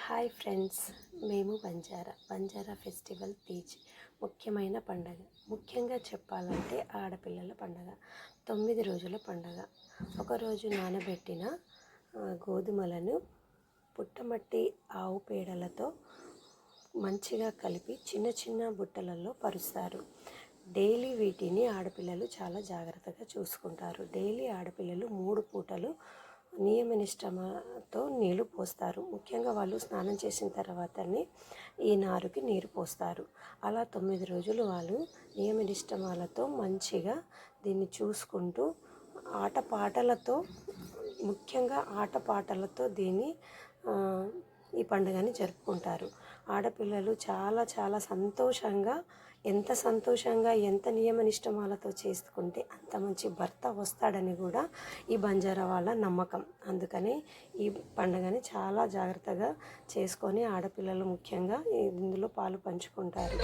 Hi friends, మేము Banjara festival Teej ముఖ్యమైన పండగ. ముఖ్యంగా చెప్పాలంటే ఆడపిల్లల పండగ. 9 రోజుల పండగ. ఒకరోజు నానబెట్టిన గోధుమలను పుట్టమట్టి ఆవు పేడలతో మంచిగా కలిపి చిన్న చిన్న బుట్టలలో పరుస్తారు. డైలీ వీటిని ఆడపిల్లలు చాలా జాగ్రత్తగా చూసుకుంటారు. డైలీ ఆడపిల్లలు 3 పూటలు నియమనిష్టమతో నీళ్లు పోస్తారు. ముఖ్యంగా వాళ్ళు స్నానం చేసిన తర్వాతనే ఈ నారుకి నీరు పోస్తారు. అలా 9 రోజులు వాళ్ళు నియమనిష్టమాలతో మంచిగా దీన్ని చూసుకుంటూ ముఖ్యంగా ఆటపాటలతో ఈ పండుగని జరుపుకుంటారు. ఆడపిల్లలు చాలా చాలా సంతోషంగా, ఎంత నియమనిష్టమాలతో చేసుకుంటే అంత మంచి భర్త వస్తాడని కూడా ఈ బంజారా వాళ్ళ నమ్మకం. అందుకని ఈ పండుగని చాలా జాగ్రత్తగా చేసుకొని ఆడపిల్లలు ముఖ్యంగా ఇందులో పాలు పంచుకుంటారు.